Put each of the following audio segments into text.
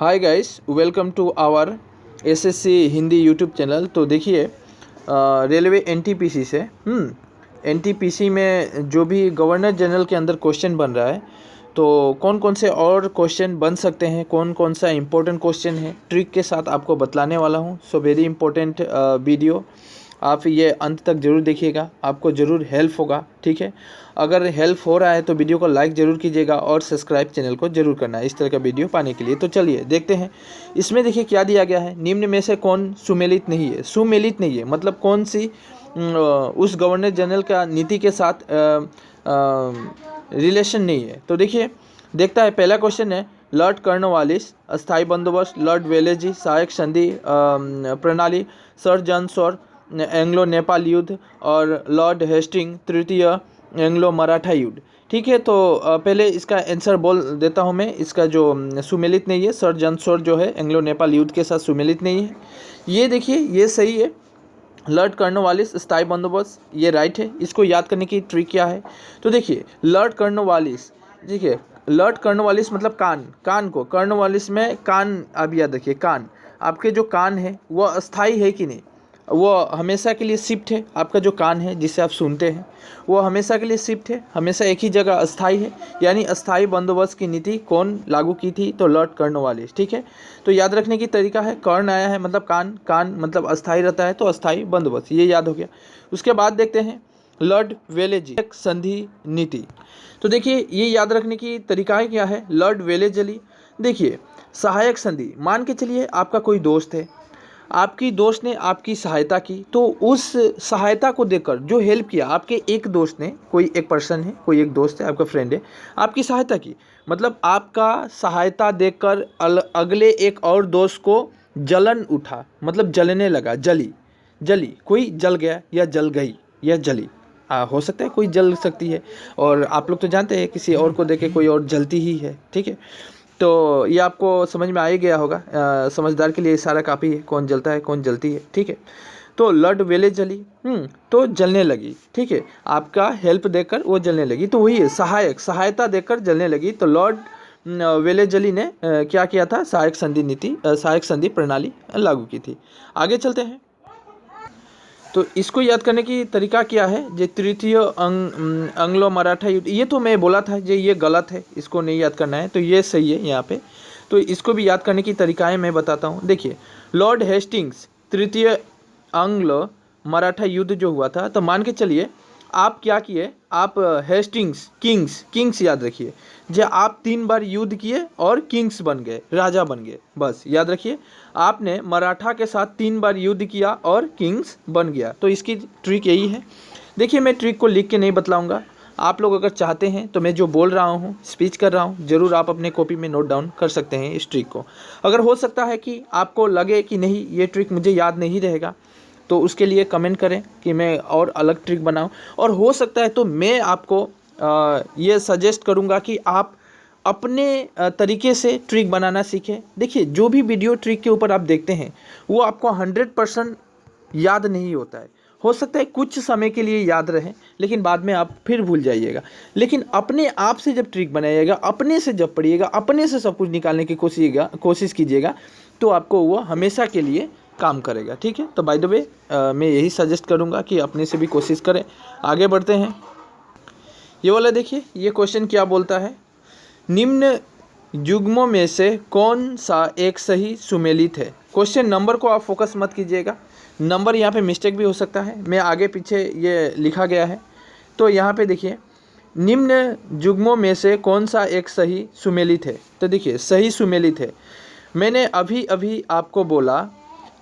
Hi guys, welcome to our SSC Hindi YouTube channel. तो देखिए, railway NTPC से NTPC में जो भी गवर्नर जनरल के अंदर क्वेश्चन बन रहा है, तो कौन कौन से और क्वेश्चन बन सकते हैं, कौन कौन सा इम्पोर्टेंट क्वेश्चन है, ट्रिक के साथ आपको बतलाने वाला हूँ। सो वेरी इंपॉर्टेंट वीडियो, आप ये अंत तक ज़रूर देखिएगा, आपको ज़रूर हेल्प होगा। ठीक है, अगर हेल्प हो रहा है तो वीडियो को लाइक ज़रूर कीजिएगा और सब्सक्राइब चैनल को ज़रूर करना है इस तरह का वीडियो पाने के लिए। तो चलिए देखते हैं, इसमें देखिए क्या दिया गया है। निम्न में से कौन सुमेलित नहीं है? सुमेलित नहीं है मतलब कौन सी उस गवर्नर जनरल का नीति के साथ रिलेशन नहीं है। तो देखिए, देखता है पहला क्वेश्चन है, लॉर्ड कॉर्नवालिस अस्थायी बंदोबस्त, लॉर्ड वेलेजी सहायक संधि प्रणाली, sir John sure Anglo Nepal युद्ध और लॉर्ड हेस्टिंग तृतीय एंग्लो मराठा युद्ध। ठीक है, तो पहले इसका आंसर बोल देता हूँ मैं। इसका जो सुमेलित नहीं है, सर जॉन शॉर जो है एंग्लो नेपाल युद्ध के साथ सुमेलित नहीं है। ये देखिए, ये सही है। लॉर्ड कॉर्नवालिस स्थायी बंदोबस्त, ये राइट है। इसको याद करने की ट्रिक क्या है? तो देखिए, लॉर्ड कॉर्नवालिस, देखिए लॉर्ड कॉर्नवालिस मतलब कान को कॉर्नवालिस में कान, आप याद रखिए, कान, आपके जो कान है वो अस्थाई है कि नहीं, वो हमेशा के लिए शिफ्ट है। आपका जो कान है जिसे आप सुनते हैं वो हमेशा के लिए शिफ्ट है, हमेशा एक ही जगह अस्थाई है। यानी अस्थाई बंदोबस्त की नीति कौन लागू की थी? तो लॉर्ड कॉर्नवालिस। ठीक है, तो याद रखने की तरीका है, कॉर्न आया है मतलब कान, कान मतलब अस्थाई रहता है, तो अस्थाई बंदोबस्त, ये याद हो गया। उसके बाद देखते हैं लॉर्ड वेलेजी संधि नीति। तो देखिए, ये याद रखने की तरीका क्या है? लॉर्ड वेलेजली, देखिए सहायक संधि, मान के चलिए आपका कोई दोस्त है, आपकी दोस्त ने आपकी सहायता की, तो उस सहायता को देखकर जो हेल्प किया, आपके एक दोस्त ने, कोई एक पर्सन है, कोई एक दोस्त है, आपका फ्रेंड है, आपकी सहायता की, मतलब आपका सहायता देखकर अगले एक और दोस्त को जलन उठा, मतलब जलने लगा, जली, कोई जल गया या जल गई या जली, हो सकता है कोई जल सकती है, और आप लोग तो जानते हैं किसी और को देखे कोई और जलती ही है। ठीक है, तो ये आपको समझ में आ ही गया होगा, समझदार के लिए इशारा काफ़ी है, कौन जलता है कौन जलती है। ठीक है, तो लॉर्ड वेले जली, तो जलने लगी। ठीक है, आपका हेल्प देकर वो जलने लगी, तो वही है सहायता देकर जलने लगी। तो लॉर्ड वेले जली ने क्या किया था? सहायक संधि नीति, सहायक संधि प्रणाली लागू की थी। आगे चलते हैं, तो इसको याद करने की तरीका क्या है? जो तृतीय एंग्लो मराठा युद्ध, ये तो मैं बोला था जो ये गलत है, इसको नहीं याद करना है, तो ये सही है यहाँ पे। तो इसको भी याद करने की तरीकाएं मैं बताता हूँ। देखिए, लॉर्ड हेस्टिंग्स तृतीय एंग्लो मराठा युद्ध जो हुआ था, तो मान के चलिए आप क्या किए, आप हेस्टिंग्स किंग्स याद रखिए, जो आप 3 बार युद्ध किए और किंग्स बन गए, राजा बन गए, बस याद रखिए, आपने मराठा के साथ 3 बार युद्ध किया और किंग्स बन गया। तो इसकी ट्रिक यही है। देखिए, मैं ट्रिक को लिख के नहीं बतलाऊंगा, आप लोग अगर चाहते हैं तो मैं जो बोल रहा हूँ, स्पीच कर रहा हूँ, ज़रूर आप अपने कॉपी में नोट डाउन कर सकते हैं इस ट्रिक को। अगर हो सकता है कि आपको लगे कि नहीं ये ट्रिक मुझे याद नहीं रहेगा, तो उसके लिए कमेंट करें कि मैं और अलग ट्रिक बनाऊं, और हो सकता है तो मैं आपको ये सजेस्ट करूंगा कि आप अपने तरीके से ट्रिक बनाना सीखें। देखिए, जो भी वीडियो ट्रिक के ऊपर आप देखते हैं वो आपको 100% याद नहीं होता है। हो सकता है कुछ समय के लिए याद रहे, लेकिन बाद में आप फिर भूल जाइएगा। लेकिन अपने आप से जब ट्रिक बनाइएगा, अपने से जब पढ़िएगा, अपने से सब कुछ निकालने की कोशिश कीजिएगा, तो आपको वो हमेशा के लिए काम करेगा। ठीक है, तो बाय द वे मैं यही सजेस्ट करूँगा कि अपने से भी कोशिश करें। आगे बढ़ते हैं, ये वाला देखिए, ये क्वेश्चन क्या बोलता है? निम्न युग्मों में से कौन सा एक सही सुमेलित है? क्वेश्चन नंबर को आप फोकस मत कीजिएगा, नंबर यहाँ पे मिस्टेक भी हो सकता है, मैं आगे पीछे ये लिखा गया है। तो यहाँ पे देखिए, निम्न युग्मों में से कौन सा एक सही सुमेलित है? तो देखिए, सही सुमेलित है, मैंने अभी आपको बोला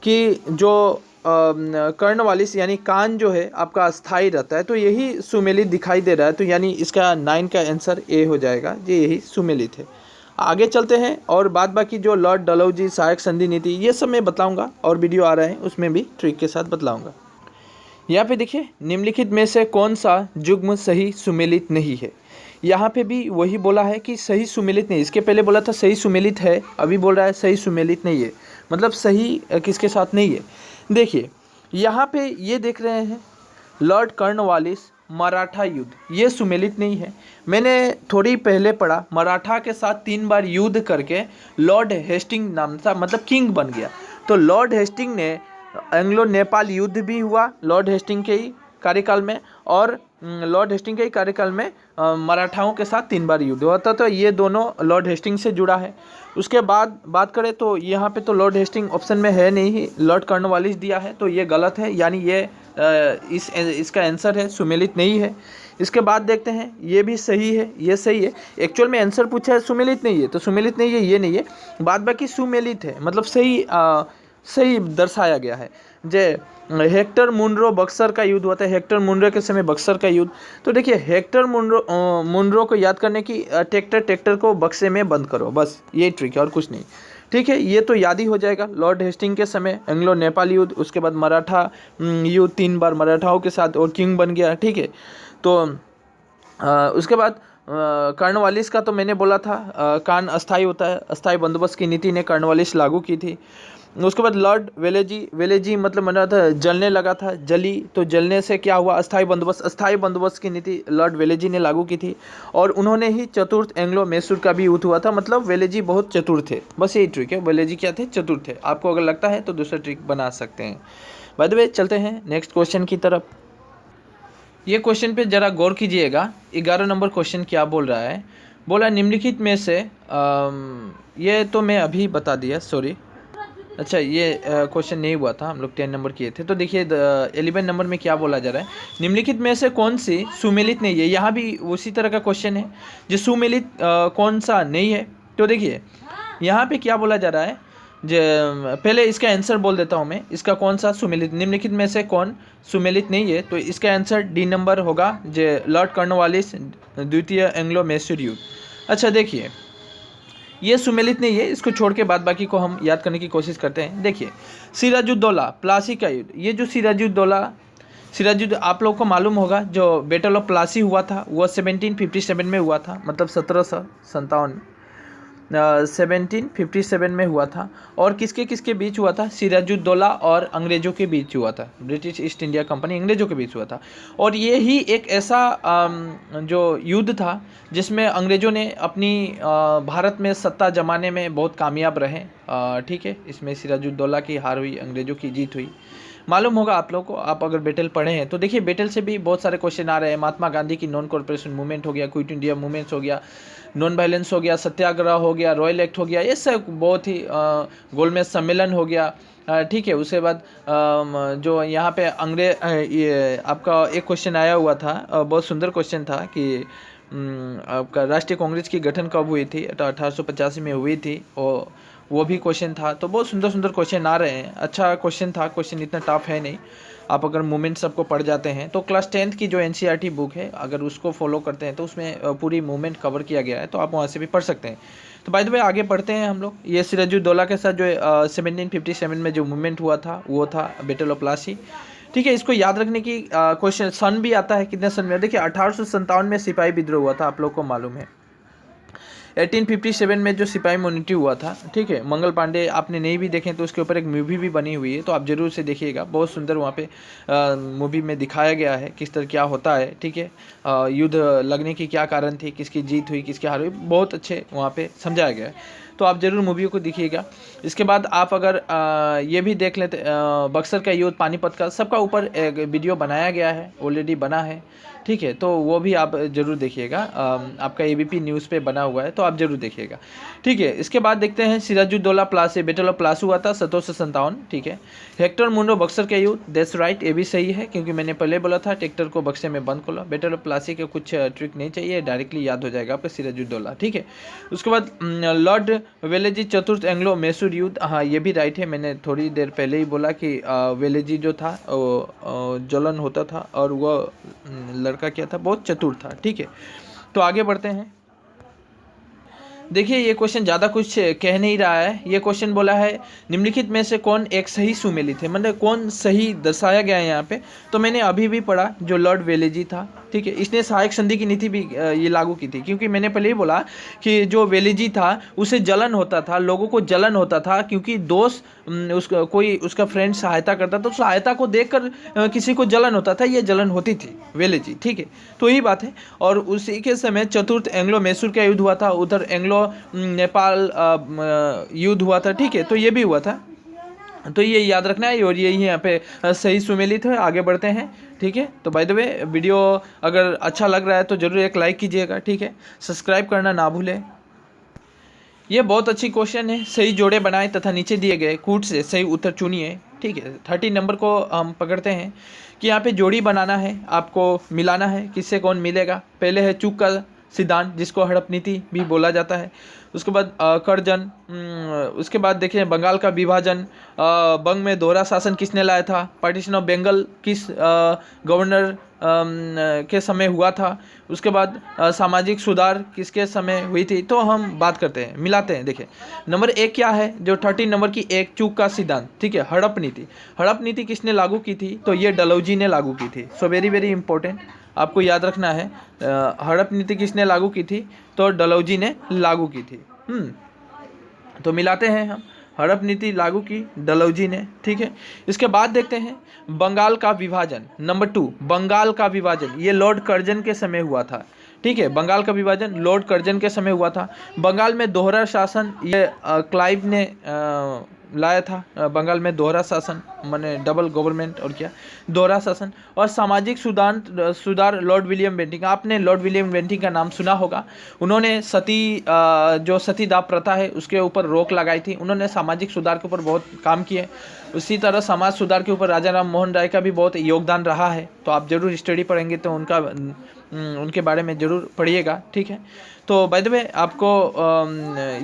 कि जो कर्णवालिस यानी कान जो है आपका अस्थाई रहता है, तो यही सुमेलित दिखाई दे रहा है, तो यानी इसका 9 का आंसर ए हो जाएगा, ये यही सुमेलित है। आगे चलते हैं, और बाद बाकी जो लॉर्ड डलहौजी सहायक संधि नीति, ये सब मैं बतलाऊंगा, और वीडियो आ रहा है उसमें भी ट्रिक के साथ बतलाऊंगा। यहाँ पे देखिए, निम्नलिखित में से कौन सा युग्म सही सुमेलित नहीं है? यहाँ पे भी वही बोला है कि सही सुमेलित नहीं, इसके पहले बोला था सही सुमेलित है, अभी बोल रहा है सही सुमेलित नहीं है, मतलब सही किसके साथ नहीं है। देखिए, यहाँ पे ये देख रहे हैं, लॉर्ड कॉर्नवालिस मराठा युद्ध, ये सुमेलित नहीं है। मैंने थोड़ी पहले पढ़ा, मराठा के साथ 3 बार युद्ध करके लॉर्ड हेस्टिंग नाम था, मतलब किंग बन गया। तो लॉर्ड हेस्टिंग ने, एंग्लो नेपाल युद्ध भी हुआ लॉर्ड हेस्टिंग के ही कार्यकाल में, और लॉर्ड हेस्टिंग के ही कार्यकाल में मराठाओं के साथ 3 बार युद्ध हुआ था। तो ये दोनों लॉर्ड हेस्टिंग से जुड़ा है। उसके बाद बात करें तो यहाँ पे तो लॉर्ड हेस्टिंग ऑप्शन में है नहीं, लॉर्ड कॉर्नवालिस दिया है, तो ये गलत है, यानी ये इसका आंसर है, सुमेलित नहीं है। इसके बाद देखते हैं, ये भी सही है, ये सही है। एक्चुअल में आंसर पूछा है सुमेलित नहीं है, तो सुमेलित नहीं है, ये नहीं है। बाद बाकी सुमेलित है, मतलब सही दर्शाया गया है। हेक्टर मुनरो बक्सर का युद्ध हुआ था, हेक्टर मुनरो के समय बक्सर का युद्ध। तो देखिए, हेक्टर मुनरो को याद करने की, ट्रैक्टर को बक्से में बंद करो, बस ये ट्रिक है और कुछ नहीं। ठीक है, ये तो याद ही हो जाएगा। लॉर्ड हेस्टिंग के समय एंग्लो नेपाल युद्ध, उसके बाद मराठा युद्ध, 3 बार मराठाओं के साथ और किंग बन गया। ठीक है, तो उसके बाद कॉर्नवालिस का तो मैंने बोला था, कान अस्थाई होता है, अस्थाई बंदोबस्त की नीति ने कॉर्नवालिस लागू की थी। उसके बाद लॉर्ड वेलेजी मतलब मना था, जलने लगा था, जली, तो जलने से क्या हुआ, अस्थाई बंदोबस्त की नीति लॉर्ड वेलेजी ने लागू की थी। और उन्होंने ही चतुर्थ एंग्लो मैसूर का भी युद्ध हुआ था, मतलब वेलेजी बहुत चतुर थे। बस यही ट्रिक है, वेलेजी क्या थे, चतुर थे। आपको अगर लगता है तो दूसरा ट्रिक बना सकते हैं। बाय द वे, चलते हैं नेक्स्ट क्वेश्चन की तरफ। ये क्वेश्चन पे जरा गौर कीजिएगा। 11 नंबर क्वेश्चन क्या बोल रहा है, बोला निम्नलिखित में से ये तो मैं अभी बता दिया, सॉरी। अच्छा, ये क्वेश्चन नहीं हुआ था, हम लोग 10 नंबर किए थे। तो देखिए 11 नंबर में क्या बोला जा रहा है, निम्नलिखित में से कौन सी सुमेलित नहीं है। यहाँ भी उसी तरह का क्वेश्चन है, जो सुमेलित कौन सा नहीं है। तो देखिए यहाँ पे क्या बोला जा रहा है, पहले इसका आंसर बोल देता हूँ मैं, इसका कौन सा सुमेलित, निम्नलिखित में से कौन सुमेलित नहीं है। तो इसका आंसर डी नंबर होगा, जो लॉर्ड कॉर्नवालिस द्वितीय एंग्लो मैसूर युद्ध। अच्छा देखिए, ये सुमेलित नहीं है, इसको छोड़ के बाद बाकी को हम याद करने की कोशिश करते हैं। देखिए, सिराजुद्दौला प्लासी का युद्ध, ये जो सिराजुद्दौला आप लोगों को मालूम होगा, जो बैटल ऑफ प्लासी हुआ था वो 1757 में हुआ था, मतलब 1757 में हुआ था। और किसके किसके बीच हुआ था, सिराजुद्दौला और अंग्रेज़ों के बीच हुआ था, ब्रिटिश ईस्ट इंडिया कंपनी अंग्रेज़ों के बीच हुआ था। और ये ही एक ऐसा जो युद्ध था जिसमें अंग्रेज़ों ने अपनी भारत में सत्ता जमाने में बहुत कामयाब रहे। ठीक है, इसमें सिराजुद्दौला की हार हुई, अंग्रेज़ों की जीत हुई। मालूम होगा आप लोगों को, आप अगर बैटल पढ़े हैं तो देखिए, बैटल से भी बहुत सारे क्वेश्चन आ रहे हैं। महात्मा गांधी की नॉन कॉर्पोरेशन मूवमेंट हो गया, क्विट इंडिया मूवमेंट्स हो गया, नॉन वायलेंस हो गया, सत्याग्रह हो गया, रॉयल एक्ट हो गया, ये सब बहुत ही गोलमेज सम्मेलन हो गया। ठीक है, उसके बाद जो यहाँ पे ये आपका एक क्वेश्चन आया हुआ था, बहुत सुंदर क्वेश्चन था कि आपका राष्ट्रीय कांग्रेस की गठन कब हुई थी, तो 1885 में हुई थी, और वो भी क्वेश्चन था। तो बहुत सुंदर सुंदर क्वेश्चन आ रहे हैं। अच्छा क्वेश्चन था, क्वेश्चन इतना टफ है नहीं। आप अगर मूवमेंट सबको पढ़ जाते हैं तो क्लास 10th की जो NCERT बुक है, अगर उसको फॉलो करते हैं तो उसमें पूरी मूवमेंट कवर किया गया है, तो आप वहाँ से भी पढ़ सकते हैं। तो बाय द वे, आगे बढ़ते हैं हम लोग। ये सिराजुद्दौला के साथ जो 1757 में जो मूवमेंट हुआ था वो था बैटल ऑफ प्लासी। ठीक है, इसको याद रखने की क्वेश्चन सन भी आता है, कितने सन में। देखिए 1857 में सिपाही विद्रोह हुआ था, आप लोग को मालूम है। 1857 में जो सिपाही मोनिटी हुआ था, ठीक है, मंगल पांडे, आपने नहीं भी देखें तो उसके ऊपर एक मूवी भी बनी हुई है, तो आप जरूर से देखिएगा। बहुत सुंदर वहाँ पे मूवी में दिखाया गया है किस तरह क्या होता है। ठीक है, युद्ध लगने की क्या कारण थी, किसकी जीत हुई, किसकी हार हुई, बहुत अच्छे वहाँ पे समझाया गया है। तो आप जरूर मूवी को देखिएगा। इसके बाद आप अगर ये भी देख लेते, बक्सर का युद्ध, पानीपत का, सबका ऊपर एक वीडियो बनाया गया है, ऑलरेडी बना है। ठीक है, तो वो भी आप जरूर देखिएगा, आपका ABP न्यूज़ पे बना हुआ है, तो आप जरूर देखिएगा। ठीक है, इसके बाद देखते हैं सिराजुद्दौला प्लासी, बैटल ऑफ प्लासी हुआ था 1757। ठीक है, हेक्टर मुनरो बक्सर का युद्ध, दैट्स राइट, ये भी सही है, क्योंकि मैंने पहले बोला था ट्रैक्टर को बक्से में बंद कर लो। बैटल ऑफ प्लासी के कुछ ट्रिक नहीं चाहिए, डायरेक्टली याद हो जाएगा आपका सिराजुद्दौला। ठीक है, उसके बाद लॉर्ड वेलेजी चतुर्थ एंग्लो मैसूर युद्ध, हाँ ये भी राइट है, मैंने थोड़ी देर पहले ही बोला कि वेलेजी जो था वो जलन होता था, और वो लड़का क्या था, बहुत चतुर था। ठीक है, तो आगे बढ़ते हैं। देखिए ये क्वेश्चन ज़्यादा कुछ कह नहीं रहा है। ये क्वेश्चन बोला है निम्नलिखित में से कौन एक सही सुमेलित है, मतलब कौन सही दर्शाया गया है यहाँ पे। तो मैंने अभी भी पढ़ा जो लॉर्ड वेलेजी था, ठीक है, इसने सहायक संधि की नीति भी ये लागू की थी, क्योंकि मैंने पहले ही बोला कि जो वेलेजी था उसे जलन होता था, लोगों को जलन होता था, क्योंकि दोस्त उसका कोई उसका फ्रेंड सहायता करता था तो सहायता को देखकर किसी को जलन होता था, ये जलन होती थी वेलेजी, ठीक है। तो यही बात है। और उसी के समय चतुर्थ एंग्लो मैसूर का युद्ध हुआ था, उधर एंग्लो नेपाल युद्ध हुआ था, ठीक है, तो ये भी हुआ था। तो ये याद रखना है और यही यहाँ पे सही सुमेलित है। आगे बढ़ते हैं, ठीक है। तो बाय द वे वीडियो अगर अच्छा लग रहा है तो ज़रूर एक लाइक कीजिएगा, ठीक है, सब्सक्राइब करना ना भूलें। ये बहुत अच्छी क्वेश्चन है। सही जोड़े बनाए तथा नीचे दिए गए कूट से सही उत्तर चुनिए, ठीक है। 30 नंबर को हम पकड़ते हैं कि यहाँ पे जोड़ी बनाना है, आपको मिलाना है, किससे कौन मिलेगा। पहले है चूक का सिद्धांत, जिसको हड़प नीति भी बोला जाता है। उसके बाद करजन, उसके बाद देखिए बंगाल का विभाजन, बंग में दोहरा शासन किसने लाया था, पार्टीशन ऑफ बंगाल किस गवर्नर के समय हुआ था। उसके बाद सामाजिक सुधार किसके समय हुई थी। तो हम बात करते हैं, मिलाते हैं। देखिए नंबर 1 क्या है, जो 30 नंबर की एक चूक का सिद्धांत, ठीक है, हड़प नीति। हड़प नीति किसने लागू की थी, तो ये डलहौजी ने लागू की थी। सो वेरी वेरी इंपॉर्टेंट, आपको याद रखना है। हड़प नीति किसने लागू की थी, तो डलहौजी ने लागू की थी। तो मिलाते हैं हम, हड़प नीति लागू की डलहौजी ने, ठीक है। इसके बाद देखते हैं बंगाल का विभाजन। नंबर 2 बंगाल का विभाजन, ये लॉर्ड कर्जन के समय हुआ था, ठीक है। बंगाल का विभाजन लॉर्ड कर्जन के समय हुआ था। बंगाल में दोहरा शासन, ये क्लाइव ने लाया था। बंगाल में दोहरा शासन माने डबल गवर्नमेंट, और क्या दोहरा शासन। और सामाजिक सुधार लॉर्ड विलियम बेंटिंक, आपने लॉर्ड विलियम बेंटिंक का नाम सुना होगा। उन्होंने जो सतीदाह प्रथा है उसके ऊपर रोक लगाई थी। उन्होंने सामाजिक सुधार के ऊपर बहुत काम किए। उसी तरह समाज सुधार के ऊपर राजा राम मोहन राय का भी बहुत योगदान रहा है। तो आप जरूर स्टडी पढ़ेंगे तो उनके बारे में ज़रूर पढ़िएगा, ठीक है। तो बाय द वे आपको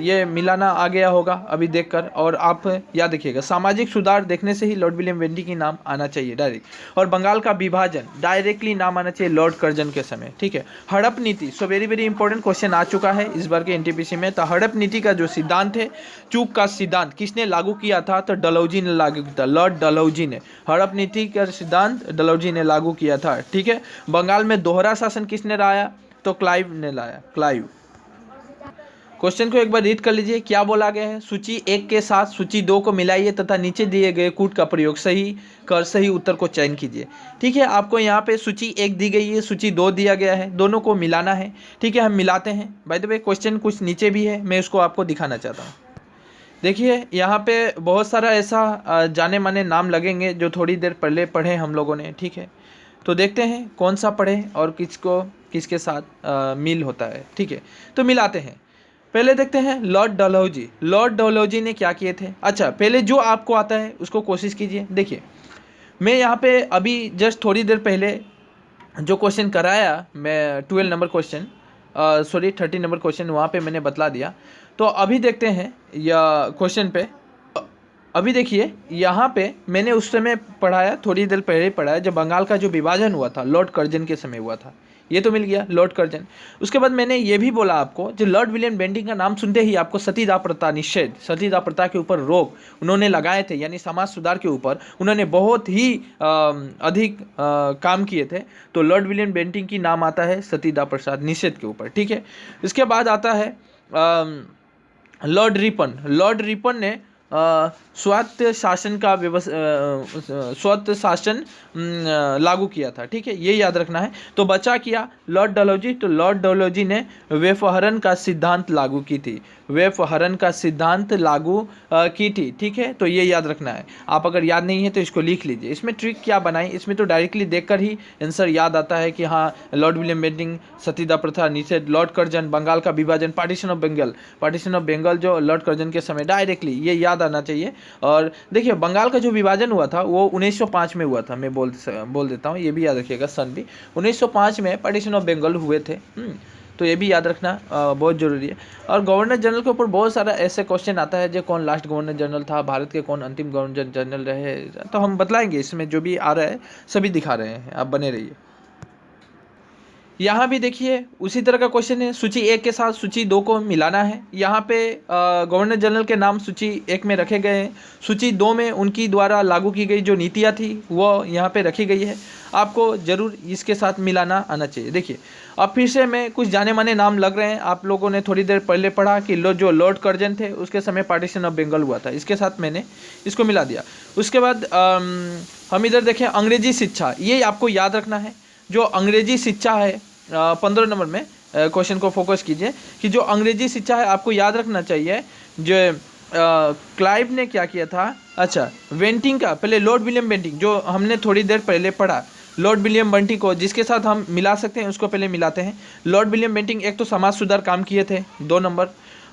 ये मिलाना आ गया होगा अभी देखकर। और आप याद रखिएगा, सामाजिक सुधार देखने से ही लॉर्ड विलियम बेंटिंक की नाम आना चाहिए डायरेक्ट। और बंगाल का विभाजन डायरेक्टली नाम आना चाहिए लॉर्ड कर्जन के समय, ठीक है। हड़प नीति, so very very important question आ चुका है इस बार के एनटीपीसी में। तो हड़प नीति का जो सिद्धांत है, चूक का सिद्धांत किसने लागू किया था, तो डलहौजी ने लागू किया था, लॉर्ड डलहौजी ने। हड़प नीति का सिद्धांत डलहौजी ने लागू किया था, ठीक है। बंगाल में दोहरा शासन किसने लाया, तो क्लाइव ने लाया, क्लाइव। क्वेश्चन को एक बार रीड कर लीजिए, क्या बोला गया है। सूची 1 के साथ सूची 2 को मिलाइए तथा नीचे दिए गए कूट का प्रयोग सही उत्तर को चयन कीजिए, ठीक है। आपको यहाँ पे सूची 1 दी गई है, सूची 2 दिया गया है, दोनों को मिलाना है, ठीक है। हम मिलाते हैं। बाय द वे क्वेश्चन कुछ नीचे भी है, मैं उसको आपको दिखाना चाहता हूँ। देखिए यहाँ पे बहुत सारा ऐसा जाने माने नाम लगेंगे जो थोड़ी देर पहले पढ़े हम लोगों ने, ठीक है। तो देखते हैं कौन सा पढ़े और किसके साथ मिल होता है, ठीक है। तो मिलाते हैं। पहले देखते हैं लॉर्ड डलहौजी। लॉर्ड डलहौजी ने क्या किए थे। अच्छा, पहले जो आपको आता है उसको कोशिश कीजिए। देखिए मैं यहाँ पे अभी जस्ट थोड़ी देर पहले जो क्वेश्चन कराया, मैं 12 नंबर क्वेश्चन 30 नंबर क्वेश्चन वहाँ पे मैंने बतला दिया। तो अभी देखते हैं या क्वेश्चन पे। अभी देखिए यहाँ पे मैंने उस समय पढ़ाया, थोड़ी देर पहले पढ़ाया, जब बंगाल का जो विभाजन हुआ था लॉर्ड कर्जन के समय हुआ था। ये तो मिल गया लॉर्ड कर्जन। उसके बाद मैंने ये भी बोला आपको, जो लॉर्ड विलियम बेंटिंक का नाम सुनते ही आपको सतीदाह प्रथा निषेध, सतीदाह प्रथा के ऊपर रोक उन्होंने लगाए थे, यानी समाज सुधार के ऊपर उन्होंने बहुत ही अधिक काम किए थे। तो लॉर्ड विलियम बेंटिंक की नाम आता है सतीदाह प्रथा निषेध के ऊपर, ठीक है। इसके बाद आता है लॉर्ड रिपन। लॉर्ड रिपन ने स्वायत्त शासन लागू किया था, ठीक है, ये याद रखना है। तो बचा किया लॉर्ड डलहौजी। तो लॉर्ड डलहौजी ने व्यपहरण का सिद्धांत लागू की थी, व्यपहरण का सिद्धांत लागू की थी, ठीक है। तो ये याद रखना है। आप अगर याद नहीं है तो इसको लिख लीजिए। इसमें ट्रिक क्या बनाई, इसमें तो डायरेक्टली देखकर ही आंसर याद आता है कि हाँ लॉर्ड विलियम बेंटिंक, सतीदाह प्रथा निषेध, लॉर्ड कर्जन, बंगाल का विभाजन, पार्टीशन ऑफ बंगाल जो लॉर्ड कर्जन के समय, डायरेक्टली ये याद आना चाहिए। और देखिए बंगाल का जो विभाजन हुआ था वो 1905 में हुआ था, मैं बोल देता हूँ, ये भी याद रखिएगा, सन भी 1905 में पार्टीशन ऑफ बंगाल हुए थे। तो ये भी याद रखना बहुत ज़रूरी है। और गवर्नर जनरल के ऊपर बहुत सारा ऐसे क्वेश्चन आता है, जो कौन लास्ट गवर्नर जनरल था, भारत के कौन अंतिम गवर्नर जनरल रहे, तो हम बतलाएंगे, इसमें जो भी आ रहा है सभी दिखा रहे हैं, आप बने रहिए। यहाँ भी देखिए उसी तरह का क्वेश्चन है, सूची 1 के साथ सूची 2 को मिलाना है। यहाँ पे गवर्नर जनरल के नाम सूची 1 में रखे गए हैं, सूची 2 में उनकी द्वारा लागू की गई जो नीतियाँ थी वो यहाँ पे रखी गई है। आपको ज़रूर इसके साथ मिलाना आना चाहिए। देखिए अब फिर से मैं कुछ जाने माने नाम लग रहे हैं, आप लोगों ने थोड़ी देर पहले पढ़ा कि जो लॉर्ड कर्जन थे उसके समय पार्टीशन ऑफ बंगाल हुआ था, इसके साथ मैंने इसको मिला दिया। उसके बाद हम इधर देखें अंग्रेजी शिक्षा, ये आपको याद रखना है। जो अंग्रेजी शिक्षा है 15 नंबर में क्वेश्चन को फोकस कीजिए कि जो अंग्रेजी शिक्षा है आपको याद रखना चाहिए। जो क्लाइव ने क्या किया था, अच्छा बेंटिंक का, पहले लॉर्ड विलियम बेंटिंक जो हमने थोड़ी देर पहले पढ़ा, लॉर्ड विलियम बेंटिंक को जिसके साथ हम मिला सकते हैं उसको पहले मिलाते हैं। लॉर्ड विलियम बेंटिंक एक तो समाज सुधार काम किए थे, 2 नंबर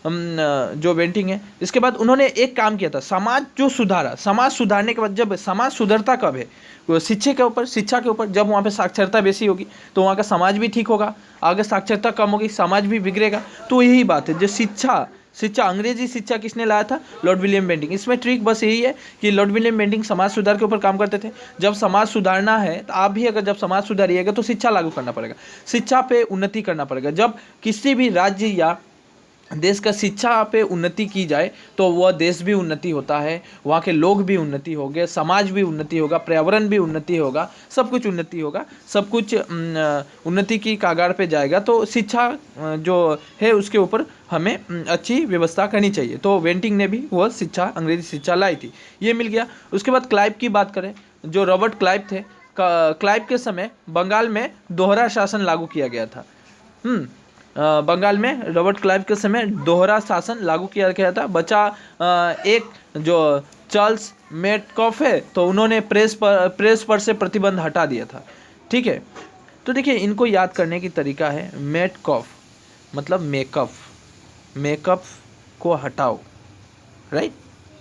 जो बेंटिंक है। इसके बाद उन्होंने एक काम किया था, समाज जो सुधारा, समाज सुधारने के बाद जब समाज सुधरता कब है, शिक्षा के ऊपर जब वहाँ पे साक्षरता बेसी होगी तो वहाँ का समाज भी ठीक होगा, आगे साक्षरता कम होगी समाज भी बिगड़ेगा। तो यही बात है, जो शिक्षा अंग्रेजी शिक्षा किसने लाया था, लॉर्ड विलियम बेंटिंक। इसमें ट्रिक बस यही है कि लॉर्ड विलियम बेंटिंक समाज सुधार के ऊपर काम करते थे। जब समाज सुधारना है तो आप भी अगर जब समाज सुधारिएगा तो शिक्षा लागू करना पड़ेगा, शिक्षा पे उन्नति करना पड़ेगा। जब किसी भी राज्य या देश का शिक्षा पे उन्नति की जाए तो वह देश भी उन्नति होता है, वहाँ के लोग भी उन्नति होंगे, समाज भी उन्नति होगा, पर्यावरण भी उन्नति होगा, सब कुछ उन्नति होगा, सब कुछ उन्नति की कागार पे जाएगा। तो शिक्षा जो है उसके ऊपर हमें अच्छी व्यवस्था करनी चाहिए। तो बेंटिंक ने भी वह शिक्षा, अंग्रेजी शिक्षा लाई थी, ये मिल गया। उसके बाद क्लाइव की बात करें, जो रॉबर्ट क्लाइव थे, क्लाइव के समय बंगाल में दोहरा शासन लागू किया गया था। बंगाल में रॉबर्ट क्लाइव के समय दोहरा शासन लागू किया गया था। बचा एक जो चार्ल्स मेटकॉफ है, तो उन्होंने प्रेस पर से प्रतिबंध हटा दिया था। ठीक है, तो देखिए इनको याद करने की तरीका है, मेटकॉफ मतलब मेकअप को हटाओ, राइट,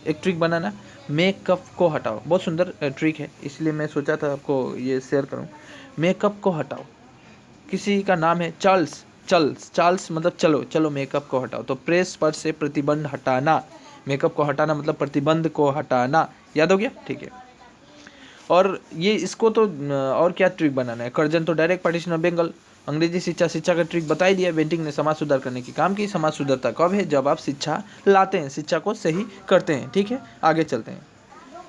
एक ट्रिक बनाना, मेकअप को हटाओ, बहुत सुंदर ट्रिक है, इसलिए मैं सोचा था आपको ये शेयर करूं। मेकअप को हटाओ, किसी का नाम है चार्ल्स मतलब चलो मेकअप को हटाओ, तो प्रेस पर से प्रतिबंध हटाना, मेकअप को हटाना मतलब प्रतिबंध को हटाना, याद हो गया, ठीक है। और ये इसको तो और क्या ट्रिक बनाना है, कर्जन तो डायरेक्ट पार्टीशन ऑफ बंगाल, अंग्रेजी शिक्षा का ट्रिक बता ही दिया। बेंटिंक ने समाज सुधार करने की काम की। समाज सुधरता कब है, जब आप शिक्षा लाते हैं, शिक्षा को सही करते हैं। ठीक है, आगे चलते हैं।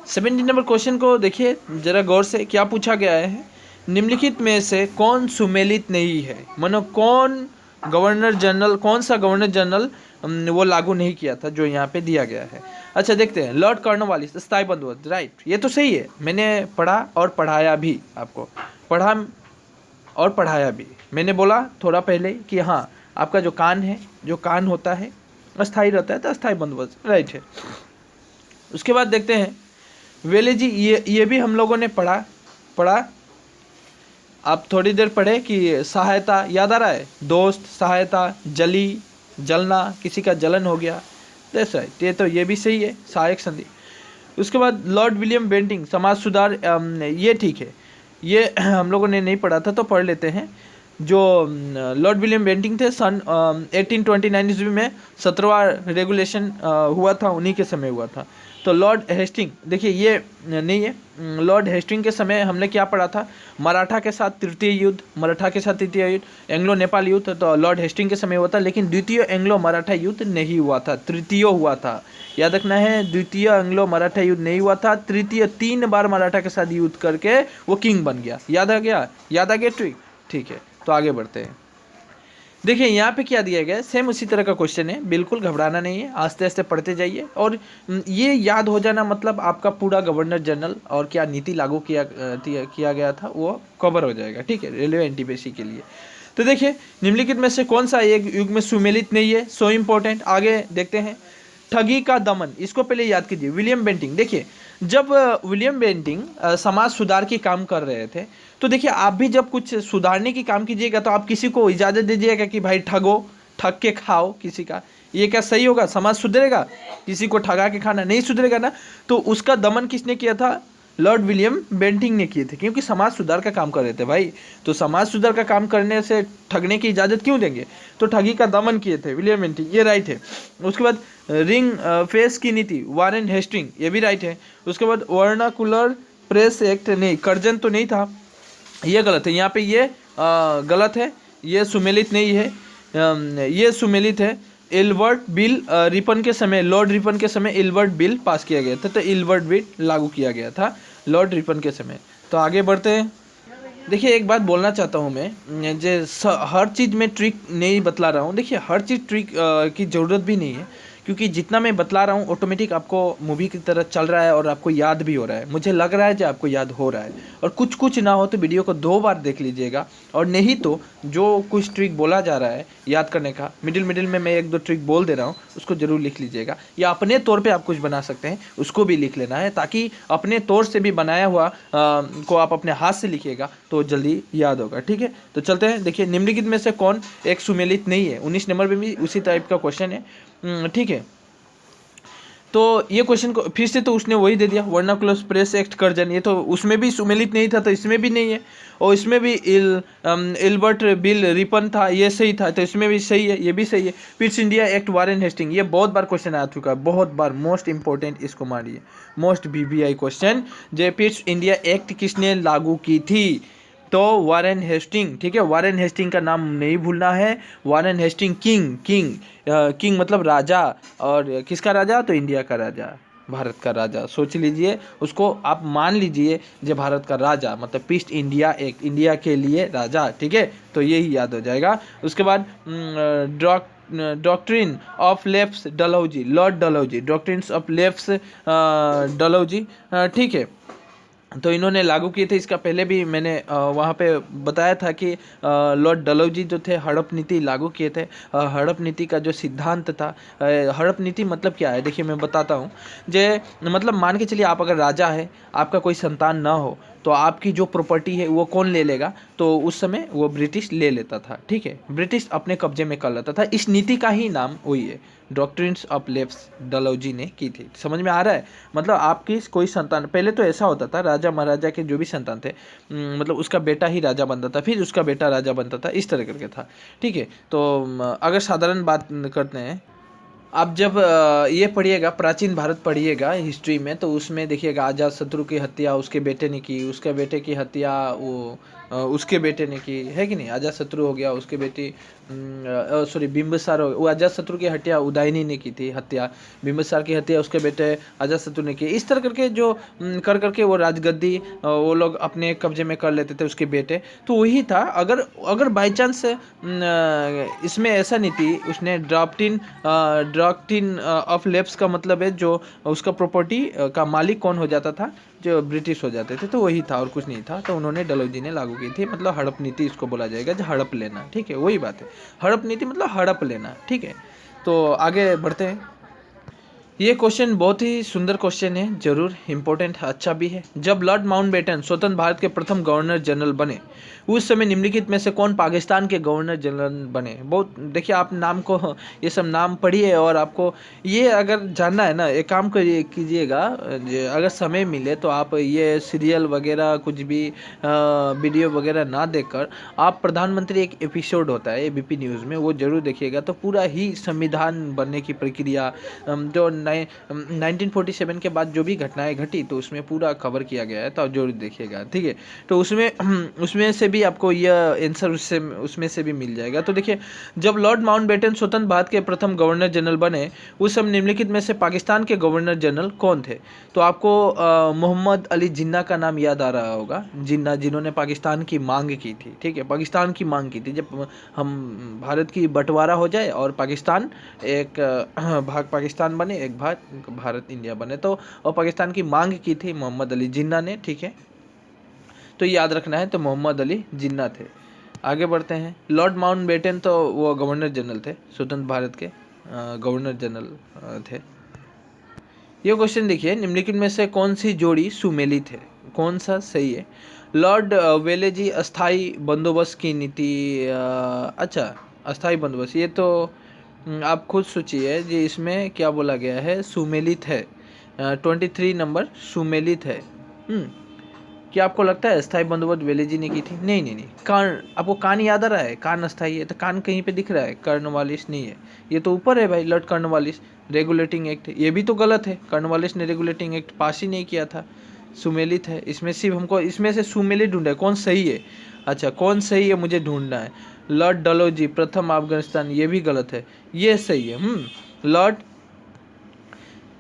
17 नंबर क्वेश्चन को देखिए जरा गौर से, क्या पूछा गया है, निम्नलिखित में से कौन सुमेलित नहीं है, मानो कौन सा गवर्नर जनरल वो लागू नहीं किया था, जो यहाँ पे दिया गया है। अच्छा देखते हैं, लॉर्ड कॉर्नवालिस स्थायी बंदोबस्त, राइट, ये तो सही है, मैंने पढ़ा और पढ़ाया भी, आपको पढ़ा और पढ़ाया भी। मैंने बोला थोड़ा पहले कि हाँ आपका जो कान होता है अस्थायी रहता है, तो अस्थायी बंदोबस्त राइट है। उसके बाद देखते हैं वेलेजी, ये भी हम लोगों ने पढ़ा। आप थोड़ी देर पढ़े कि सहायता, याद आ रहा है, दोस्त, सहायता, जलना, किसी का जलन हो गया, दैट्स राइट, ये भी सही है, सहायक संधि। उसके बाद लॉर्ड विलियम बेंटिंक समाज सुधार, ये ठीक है, ये हम लोगों ने नहीं पढ़ा था तो पढ़ लेते हैं। जो लॉर्ड विलियम बेंटिंक थे, सन 1829 ईस्वी में 17वां रेगुलेशन हुआ था, उन्हीं के समय हुआ था। तो लॉर्ड हेस्टिंग, देखिए ये नहीं है, लॉर्ड हेस्टिंग के समय हमने क्या पढ़ा था, मराठा के साथ तृतीय युद्ध, एंग्लो नेपाल युद्ध, तो लॉर्ड हेस्टिंग के समय हुआ था। लेकिन द्वितीय एंग्लो मराठा युद्ध नहीं हुआ था, तृतीय हुआ था, याद रखना है, द्वितीय एंग्लो मराठा युद्ध नहीं हुआ था, तृतीय 3 बार मराठा के साथ युद्ध करके वो किंग बन गया, याद आ गया ट्रिक, ठीक है। तो आगे बढ़ते हैं, देखिए यहाँ पे क्या दिया गया है, सेम उसी तरह का क्वेश्चन है, बिल्कुल घबराना नहीं है, आस्ते आस्ते पढ़ते जाइए, और ये याद हो जाना मतलब आपका पूरा गवर्नर जनरल और क्या नीति लागू किया गया था वो कवर हो जाएगा। ठीक है, रेलवे एनटीपीसी के लिए। तो देखिए निम्नलिखित में से कौन सा एक युग में सुमेलित नहीं है, सो इम्पोर्टेंट। आगे देखते हैं, ठगी का दमन, इसको पहले याद कीजिए, विलियम बेंटिंक। देखिए जब विलियम बेंटिंक समाज सुधार की काम कर रहे थे, तो देखिए आप भी जब कुछ सुधारने की काम कीजिएगा तो आप किसी को इजाज़त दीजिएगा कि भाई ठग के खाओ किसी का, ये क्या सही होगा, समाज सुधरेगा? किसी को ठगा के खाना नहीं सुधरेगा ना। तो उसका दमन किसने किया था, लॉर्ड विलियम बेंटिंक ने किए थे, क्योंकि समाज सुधार का काम कर रहे थे भाई। तो समाज सुधार का काम करने से ठगने की इजाज़त क्यों देंगे, तो ठगी का दमन किए थे विलियम बेंटिंक, ये राइट है। उसके बाद रिंग फेस की नीति, वारेन हेस्टिंग, ये भी राइट है। उसके बाद वर्नाकुलर प्रेस एक्ट, नहीं, कर्जन तो नहीं था, ये गलत है, यहाँ पे ये गलत है, ये सुमेलित नहीं है, ये सुमेलित है। इल्बर्ट बिल रिपन के समय, लॉर्ड रिपन के समय इल्बर्ट बिल पास किया गया था, तो इल्बर्ट बिल लागू किया गया था लॉर्ड रिपन के समय। तो आगे बढ़ते हैं। देखिए एक बात बोलना चाहता हूँ मैं, हर चीज़ में ट्रिक नहीं बतला रहा हूँ। देखिए हर चीज़ ट्रिक की ज़रूरत भी नहीं है, क्योंकि जितना मैं बतला रहा हूँ ऑटोमेटिक आपको मूवी की तरह चल रहा है और आपको याद भी हो रहा है। मुझे लग रहा है कि आपको याद हो रहा है। और कुछ कुछ ना हो तो वीडियो को 2 बार देख लीजिएगा, और नहीं तो जो कुछ ट्रिक बोला जा रहा है याद करने का, मिडिल मिडिल में मैं 1-2 ट्रिक बोल दे रहा हूँ, उसको ज़रूर लिख लीजिएगा। या अपने तौर पे आप कुछ बना सकते हैं, उसको भी लिख लेना है, ताकि अपने तौर से भी बनाया हुआ को आप अपने हाथ से लिखिएगा तो जल्दी याद होगा। ठीक है, तो चलते हैं। देखिए निम्नलिखित में से कौन एक सुमेलित नहीं है। 19 नंबर में भी उसी टाइप का क्वेश्चन है। ठीक है, तो ये क्वेश्चन को फिर से तो उसने वही दे दिया, वर्नाकुलर प्रेस एक्ट कर्जन, ये तो उसमें भी सुमेलित नहीं था, तो इसमें भी नहीं है। और इसमें भी इल्बर्ट बिल रिपन था, ये सही था, तो इसमें भी सही है, ये भी सही है। Pitt's India Act Warren Hasting, ये बहुत बार क्वेश्चन आ चुका है, बहुत बार, मोस्ट इंपॉर्टेंट, इसको मारिए, मोस्ट VVI क्वेश्चन। जो पिट्स इंडिया एक्ट किसने लागू की थी? तो वारेन हेस्टिंग। ठीक है, वारेन हेस्टिंग का नाम नहीं भूलना है। वारेन हेस्टिंग किंग मतलब राजा, और किसका राजा? तो इंडिया का राजा, भारत का राजा। सोच लीजिए, उसको आप मान लीजिए जो भारत का राजा, मतलब पीस्ट इंडिया एक, इंडिया के लिए राजा। ठीक है, तो यही याद हो जाएगा। उसके बाद doctrine of left Dalhousie, Lord Dalhousie, doctrines of left Dalhousie. ठीक है, तो इन्होंने लागू किए थे। इसका पहले भी मैंने वहाँ पे बताया था कि लॉर्ड डलहौजी जो थे हड़प नीति लागू किए थे। हड़प नीति का जो सिद्धांत था, हड़प नीति मतलब क्या है, देखिए मैं बताता हूँ। मतलब मान के चलिए आप अगर राजा है, आपका कोई संतान ना हो, तो आपकी जो प्रॉपर्टी है वो कौन ले लेगा? तो उस समय वो ब्रिटिश ले लेता था। ठीक है, ब्रिटिश अपने कब्जे में कर लेता था। इस नीति का ही नाम वही है, डॉक्ट्रिन्स ऑफ लेफ्ट डलहौजी ने की थी। समझ में आ रहा है? मतलब आपकी कोई संतान, पहले तो ऐसा होता था, राजा महाराजा के जो भी संतान थे, मतलब उसका बेटा ही राजा बनता था, फिर उसका बेटा राजा बनता था, इस तरह करके था। ठीक है, तो अगर साधारण बात करते हैं, आप जब ये पढ़िएगा, प्राचीन भारत पढ़िएगा हिस्ट्री में, तो उसमें देखिएगा अजात शत्रु की हत्या उसके बेटे ने की, उसके बेटे की हत्या वो उसके बेटे ने की, है कि नहीं? अजात शत्रु हो गया, उसके बेटी सॉरी बिंबिसार हो, वो अजात शत्रु की हत्या उदयनी ने की थी, हत्या बिंबिसार की हत्या उसके बेटे अजात शत्रु ने की। इस तरह करके जो कर करके वो राजगद्दी वो लोग अपने कब्जे में कर लेते थे, उसके बेटे। तो वही था। अगर बाई चांस इसमें ऐसा नहीं थी, उसने ड्राफ्टिन ऑफ लेफ्ट का मतलब है जो उसका प्रॉपर्टी का मालिक कौन हो जाता था? जो ब्रिटिश हो जाते थे, तो वही था और कुछ नहीं था। तो उन्होंने डलहौजी ने लागू की थी, मतलब हड़प नीति इसको बोला जाएगा, जो हड़प लेना। ठीक है, वही बात है, हड़प नीति मतलब हड़प लेना। ठीक है, तो आगे बढ़ते हैं। ये क्वेश्चन बहुत ही सुंदर क्वेश्चन है, जरूर इम्पोर्टेंट, अच्छा भी है। जब लॉर्ड माउंटबेटन स्वतंत्र भारत के प्रथम गवर्नर जनरल बने, उस समय निम्नलिखित में से कौन पाकिस्तान के गवर्नर जनरल बने? बहुत देखिए, आप नाम को, ये सब नाम पढ़िए, और आपको ये अगर जानना है ना, एक काम कीजिएगा, अगर समय मिले तो आप ये सीरियल वगैरह कुछ भी वीडियो वगैरह ना देखकर, आप प्रधानमंत्री एक एपिसोड होता है ABP न्यूज़ में, वो जरूर देखिएगा। तो पूरा ही संविधान बनने की प्रक्रिया, जो 1947 के बाद जो भी घटनाएं घटी, तो उसमें पूरा कवर किया गया है, तो आप जरूर देखिएगा। ठीक है, तो उसमें से भी आपको यह आंसर उसमें से भी मिल जाएगा। तो देखिए, जब लॉर्ड माउंटबेटन स्वतंत्र भारत के प्रथम गवर्नर जनरल बने, उस समय निम्नलिखित में से पाकिस्तान के गवर्नर जनरल कौन थे? तो आपको मोहम्मद अली जिन्ना का नाम याद आ रहा होगा, जिन्ना, जिन्होंने पाकिस्तान की मांग की थी। ठीक है, पाकिस्तान की मांग की थी, जब हम भारत की बंटवारा हो जाए और पाकिस्तान एक भाग पाकिस्तान बने, एक भाग भारत इंडिया बने, तो और पाकिस्तान की मांग की थी मोहम्मद अली जिन्ना ने। ठीक है, तो याद रखना है, तो मोहम्मद अली जिन्ना थे। आगे बढ़ते हैं। लॉर्ड माउंटबेटन तो वो गवर्नर जनरल थे, स्वतंत्र भारत के गवर्नर जनरल थे। ये क्वेश्चन देखिए, निम्नलिखित में से कौन सी जोड़ी सुमेलित है? कौन सा सही है? लॉर्ड वेलेजी अस्थाई बंदोबस्त की नीति, अच्छा अस्थाई बंदोबस्त, ये तो आप खुद सोचिए जी, इसमें क्या बोला गया है? सुमेलित है, 23 नंबर सुमेलित है। क्या आपको लगता है अस्थाई बंदोबस्त वेलेजी ने की थी? नहीं नहीं नहीं। कान, आपको कान याद आ रहा है? कान अस्थाई है, तो कान कहीं पे दिख रहा है? कॉर्नवालिस नहीं है, ये तो ऊपर है भाई, लॉर्ड कॉर्नवालिस। रेगुलेटिंग एक्ट, ये भी तो गलत है, कॉर्नवालिस ने रेगुलेटिंग एक्ट पास ही नहीं किया था। सुमेलित है, इसमें सिर्फ हमको इसमें से सुमेलित ढूंढना है, कौन सही है। अच्छा, कौन सही है मुझे ढूंढना है। लॉर्ड डलहौजी, प्रथम अफगानिस्तान, ये भी गलत है, ये सही है। लॉर्ड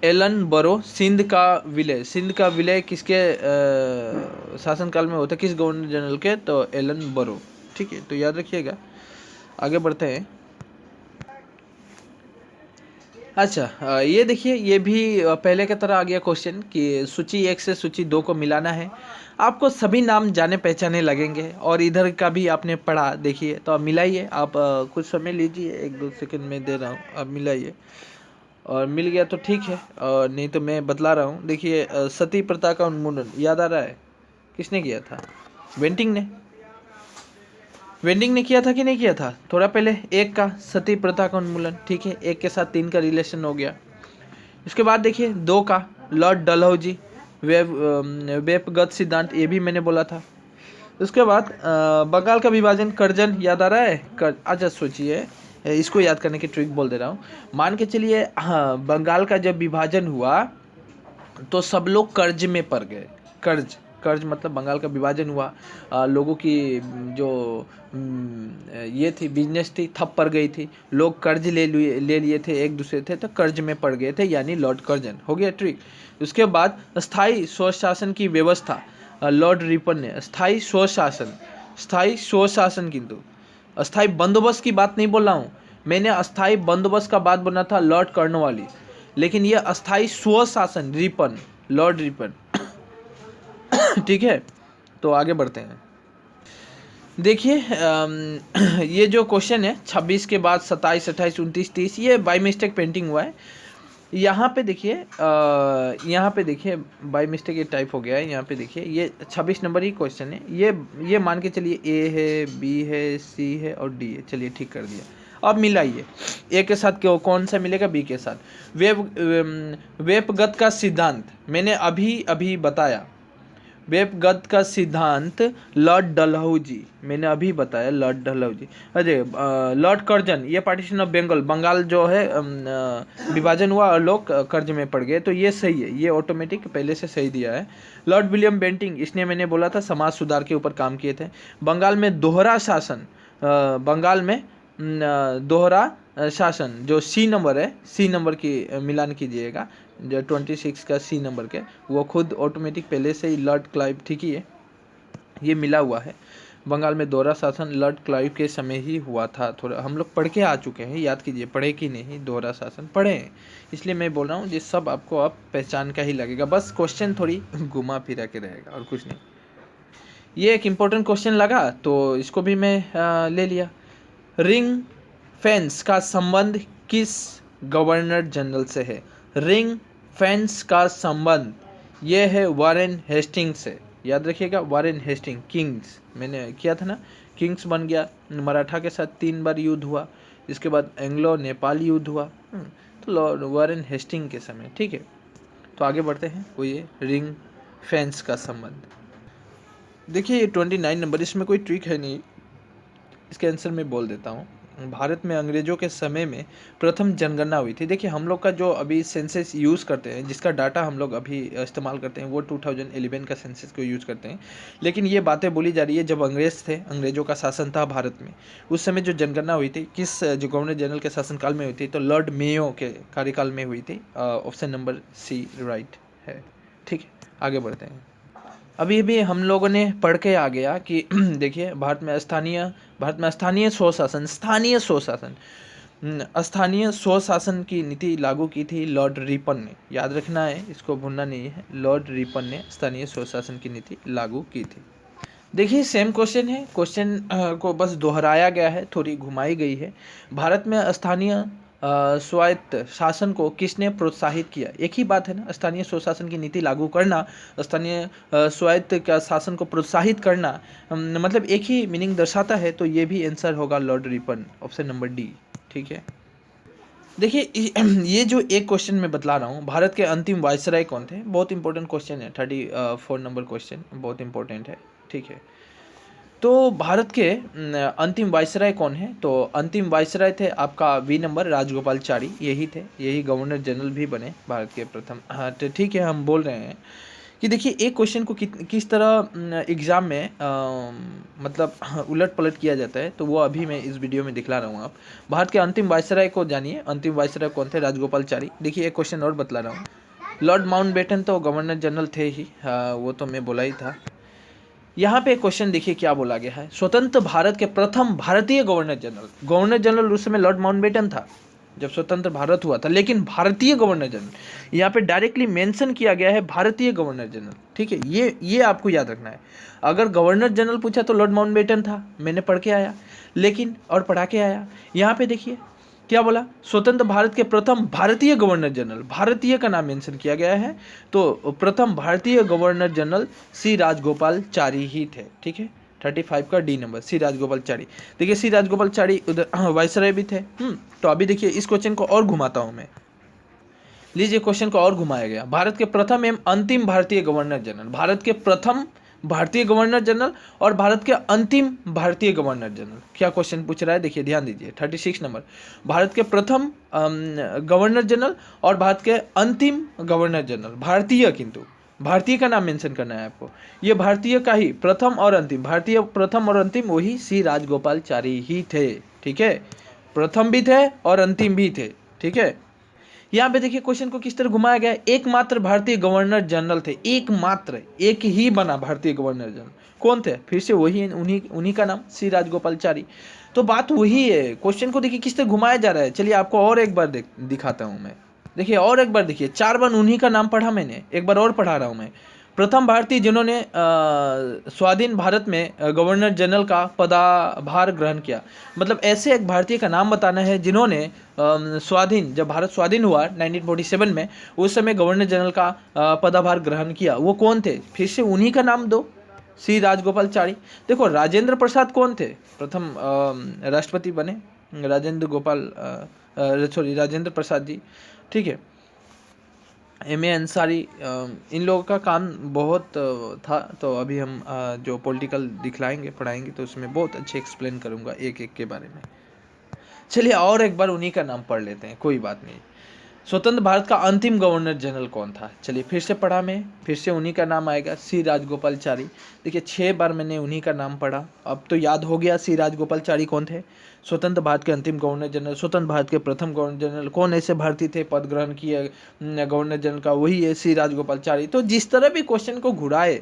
एलन बरो, सिंध का विलय। सिंध का विलय किसके शासनकाल में होता है, किस गवर्नर जनरल के, तो एलन बरो। ठीक है, तो याद रखिएगा। आगे बढ़ते हैं। अच्छा, ये देखिए, ये भी पहले की तरह आ गया क्वेश्चन कि सूची 1 से सूची 2 को मिलाना है। आपको सभी नाम जाने पहचाने लगेंगे और इधर का भी आपने पढ़ा, देखिए। तो आप मिलाइए, आप कुछ समय लीजिए, 1-2 सेकंड में दे रहा हूँ, आप मिलाइए और मिल गया तो ठीक है, और नहीं तो मैं बतला रहा हूँ। देखिए, सती प्रथा का उन्मूलन याद आ रहा है, किसने किया था, बेंटिंक ने। वेंडिंग ने किया था कि नहीं किया था, थोड़ा पहले। 1 का सती प्रथा का उन्मूलन, ठीक है, 1 के साथ 3 का रिलेशन हो गया। इसके बाद देखिए 2 का लॉर्ड डलहौजी, वेपगत सिद्धांत, ये भी मैंने बोला था। उसके बाद बंगाल का विभाजन, कर्जन, याद आ रहा है। अच्छा सोचिए, इसको याद करने की ट्रिक बोल दे रहा हूँ। मान के चलिए, हाँ, बंगाल का जब विभाजन हुआ तो सब लोग कर्ज में पड़ गए। कर्ज, कर्ज मतलब बंगाल का विभाजन हुआ, लोगों की जो ये थी, बिजनेस थी, ठप पड़ गई थी। लोग कर्ज ले लिए थे एक दूसरे थे, तो कर्ज में पड़ गए थे, यानी लॉर्ड कर्जन हो गया ट्रिक। उसके बाद स्थायी स्वशासन की व्यवस्था, लॉर्ड रिपन ने। स्थायी स्वशासन, स्थायी स्वशासन, किंतु अस्थाई बंदोबस्त की बात नहीं बोल रहा हूँ मैंने, अस्थाई बंदोबस्त का बात बोला था लॉर्ड कर्नवालिस, लेकिन यह अस्थाई स्वशासन, रिपन, लॉर्ड रिपन। ठीक है, तो आगे बढ़ते हैं। देखिए, ये जो क्वेश्चन है 26 के बाद 27, 28, 29, 30, ये बाय मिस्टेक पेंटिंग हुआ है। यहाँ पे देखिए, यहाँ पे देखिए बाय मिस्टेक ये टाइप हो गया है। यहाँ पे देखिए, ये 26 नंबर ही क्वेश्चन है। ये मान के चलिए ए है, बी है, सी है और डी है। चलिए ठीक कर दिया। अब मिलाइए, ए के साथ कौन सा मिलेगा, बी के साथ। वेपगत का सिद्धांत मैंने अभी अभी बताया। वेपगत का सिद्धांत लॉर्ड डलहौजी, मैंने अभी बताया, लॉर्ड डलहौजी। अरे, लॉर्ड कर्जन, ये पार्टीशन ऑफ बंगाल, बंगाल जो है विभाजन हुआ और लोग कर्ज में पड़ गए, तो ये सही है, ये ऑटोमेटिक पहले से सही दिया है। लॉर्ड विलियम बेंटिंक, इसने मैंने बोला था समाज सुधार के ऊपर काम किए थे। बंगाल में दोहरा शासन, बंगाल में दोहरा शासन, जो सी नंबर है, सी नंबर की मिलान कीजिएगा, जो 26 का सी नंबर के, वो खुद ऑटोमेटिक पहले से ही लॉर्ड क्लाइव, ठीक ही है, ये मिला हुआ है। बंगाल में दोहरा शासन लॉर्ड क्लाइव के समय ही हुआ था। थोड़ा हम लोग पढ़ के आ चुके हैं, याद कीजिए, पढ़े कि नहीं, दोहरा शासन पढ़े हैं, इसलिए मैं बोल रहा हूँ, ये सब आपको अब पहचान का ही लगेगा, बस क्वेश्चन थोड़ी घुमा फिरा के रहेगा और कुछ नहीं। ये एक इम्पोर्टेंट क्वेश्चन लगा तो इसको भी मैं ले लिया। रिंग फेंस का संबंध किस गवर्नर जनरल से है। रिंग फेंस का संबंध ये है वारेन हेस्टिंग्स से, याद रखिएगा, वारेन हेस्टिंग, किंग्स मैंने किया था ना, किंग्स बन गया। मराठा के साथ 3 बार युद्ध हुआ, इसके बाद एंग्लो नेपाल युद्ध हुआ, तो वारेन हेस्टिंग के समय, ठीक है। तो आगे बढ़ते हैं, वो ये रिंग फेंस का संबंध। देखिए ये 29 नंबर, इसमें कोई ट्रिक है नहीं, इसके आंसर मैं बोल देता हूँ। भारत में अंग्रेजों के समय में प्रथम जनगणना हुई थी। देखिए हम लोग का जो अभी सेंसस यूज़ करते हैं, जिसका डाटा हम लोग अभी इस्तेमाल करते हैं, वो 2011 का सेंसस को यूज़ करते हैं। लेकिन ये बातें बोली जा रही है जब अंग्रेज थे, अंग्रेजों का शासन था भारत में, उस समय जो जनगणना हुई थी, किस जो गवर्नर जनरल के शासनकाल में हुई थी, तो लॉर्ड मेयो के कार्यकाल में हुई थी। ऑप्शन नंबर सी राइट है, ठीक है। आगे बढ़ते हैं। अभी भी हम लोगों ने पढ़ के आ गया कि देखिए भारत में स्थानीय स्वशासन, स्थानीय स्वशासन की नीति लागू की थी लॉर्ड रिपन ने, याद रखना है, इसको भूलना नहीं है। लॉर्ड रिपन ने स्थानीय स्वशासन की नीति लागू की थी। देखिए सेम क्वेश्चन है, क्वेश्चन को बस दोहराया गया है, थोड़ी घुमाई गई है। भारत में स्थानीय स्वायत्त शासन को किसने प्रोत्साहित किया। एक ही बात है ना, स्थानीय स्वशासन की नीति लागू करना, स्थानीय स्वायत्त का शासन को प्रोत्साहित करना, मतलब एक ही मीनिंग दर्शाता है। तो ये भी आंसर होगा Lord Ripon, option number D, ठीक है। देखिए ये जो एक क्वेश्चन मैं बतला रहा हूँ, भारत के अंतिम वायसराय कौन थे, बहुत इंपॉर्टेंट क्वेश्चन है, 34 नंबर क्वेश्चन, बहुत इंपॉर्टेंट है, ठीक है। तो भारत के अंतिम वायसराय कौन है, तो अंतिम वायसराय थे आपका वी नंबर राजगोपालचारी, यही थे, यही गवर्नर जनरल भी बने भारत के प्रथम। हाँ तो ठीक है, हम बोल रहे हैं कि देखिए एक क्वेश्चन को किस तरह एग्ज़ाम में मतलब उलट पलट किया जाता है, तो वो अभी मैं इस वीडियो में दिखला रहा हूँ। आप भारत के अंतिम वायसराय को जानिए। अंतिम वायसराय कौन थे? राजगोपालचारी। देखिए एक क्वेश्चन और बतला रहा हूँ। लॉर्ड माउंटबेटन तो गवर्नर जनरल थे ही, वो तो मैं बोला ही था। यहाँ पे क्वेश्चन देखिए क्या बोला गया है। स्वतंत्र भारत के प्रथम भारतीय गवर्नर जनरल उस समय लॉर्ड माउंटबेटन था जब स्वतंत्र भारत हुआ था, लेकिन भारतीय गवर्नर जनरल यहाँ पे डायरेक्टली मेंशन किया गया है, भारतीय गवर्नर जनरल। ठीक है, ये आपको याद रखना है। अगर गवर्नर जनरल पूछा तो लॉर्ड माउंटबेटन था, मैंने पढ़ के आया, लेकिन और पढ़ा के आया। यहाँ पे देखिए क्या बोला, स्वतंत्र भारत के प्रथम भारतीय गवर्नर जनरल, भारतीय का नाम मेंशन किया गया है, तो प्रथम भारतीय गवर्नर जनरल सी राजगोपालचारी ही थे। ठीक है, 35 का डी नंबर, सी राजगोपालचारी। देखिए सी राजगोपालचारी उधर वायसराय भी थे। तो अभी देखिए इस क्वेश्चन को और घुमाता हूं मैं। लीजिए क्वेश्चन को और घुमाया गया। भारत के प्रथम एवं अंतिम भारतीय गवर्नर जनरल, भारत के प्रथम भारतीय गवर्नर जनरल और भारत के अंतिम भारतीय गवर्नर जनरल। क्या क्वेश्चन पूछ रहा है, देखिए ध्यान दीजिए। 36 नंबर, भारत के प्रथम गवर्नर जनरल और भारत के अंतिम गवर्नर जनरल, भारतीय, किंतु भारतीय का नाम मेंशन करना है आपको। ये भारतीय का ही प्रथम और अंतिम, भारतीय प्रथम और अंतिम वही सी राजगोपालचारी ही थे। ठीक है, प्रथम भी थे और अंतिम भी थे। ठीक है, यहाँ पे देखिए क्वेश्चन को किस तरह घुमाया गया है। एकमात्र भारतीय गवर्नर जनरल थे, एकमात्र, एक ही बना भारतीय गवर्नर जनरल। कौन थे? फिर से वही, उन्हीं का नाम सी राजगोपालचारी। तो बात वही है। क्वेश्चन को देखिए किस तरह घुमाया जा रहा है। चलिए आपको और एक बार दिखाता हूँ मैं। देखिए और एक बार देखिए, 4 बार उन्हीं का नाम पढ़ा मैंने, एक बार और पढ़ा रहा हूँ मैं। प्रथम भारतीय जिन्होंने स्वाधीन भारत में गवर्नर जनरल का पदभार ग्रहण किया, मतलब ऐसे एक भारतीय का नाम बताना है जिन्होंने जब भारत स्वाधीन हुआ 1947 में, उस समय गवर्नर जनरल का पदभार ग्रहण किया। वो कौन थे? फिर से उन्हीं का नाम दो, सी राजगोपालचारी। देखो राजेंद्र प्रसाद कौन थे? प्रथम राष्ट्रपति बने राजेंद्र प्रसाद जी। ठीक है, एम ए अंसारी, इन लोगों का काम बहुत था। तो अभी हम जो पॉलिटिकल दिखलाएंगे पढ़ाएंगे तो उसमें बहुत अच्छे एक्सप्लेन करूंगा एक एक के बारे में। चलिए और एक बार उन्हीं का नाम पढ़ लेते हैं, कोई बात नहीं। स्वतंत्र भारत का अंतिम गवर्नर जनरल कौन था? चलिए फिर से पढ़ा मैं, फिर से उन्हीं का नाम आएगा, सी राजगोपालचारी। देखिए 6 बार मैंने उन्हीं का नाम पढ़ा, अब तो याद हो गया सी राजगोपालचारी कौन थे। स्वतंत्र भारत के अंतिम गवर्नर जनरल, स्वतंत्र भारत के प्रथम गवर्नर जनरल, कौन ऐसे भारतीय थे पद ग्रहण किए गवर्नर जनरल का? वही है सी राजगोपालचारी। तो जिस तरह भी क्वेश्चन को घुराए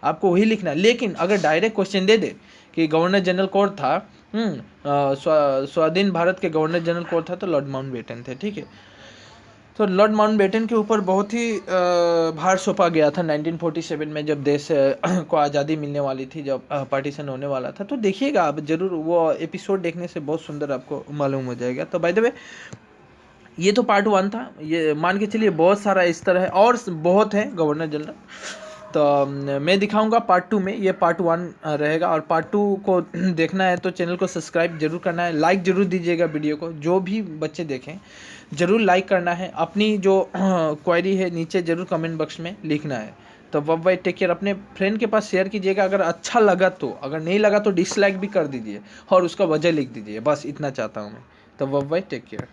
आपको वही लिखना है। लेकिन अगर डायरेक्ट क्वेश्चन दे दे कि गवर्नर जनरल कौन था, स्वाधीन भारत के गवर्नर जनरल कौन था, तो लॉर्ड माउंटबेटन थे। ठीक है, तो लॉर्ड माउंटबेटन के ऊपर बहुत ही भार सौंपा गया था 1947 में, जब देश को आज़ादी मिलने वाली थी, जब पार्टीशन होने वाला था। तो देखिएगा आप जरूर, वो एपिसोड देखने से बहुत सुंदर आपको मालूम हो जाएगा। तो बाय द वे ये तो पार्ट 1 था, ये मान के चलिए बहुत सारा इस तरह है और बहुत है गवर्नर जनरल। तो मैं दिखाऊंगा पार्ट 2 में, ये पार्ट 1 रहेगा। और पार्ट 2 को देखना है तो चैनल को सब्सक्राइब जरूर करना है, लाइक जरूर दीजिएगा वीडियो को। जो भी बच्चे देखें जरूर लाइक करना है। अपनी जो क्वेरी है नीचे जरूर कमेंट बॉक्स में लिखना है। तो बाय, टेक केयर। अपने फ्रेंड के पास शेयर कीजिएगा अगर अच्छा लगा तो, अगर नहीं लगा तो डिसलाइक भी कर दीजिए और उसका वजह लिख दीजिए। बस इतना चाहता हूँ मैं। तो बाय, टेक केयर।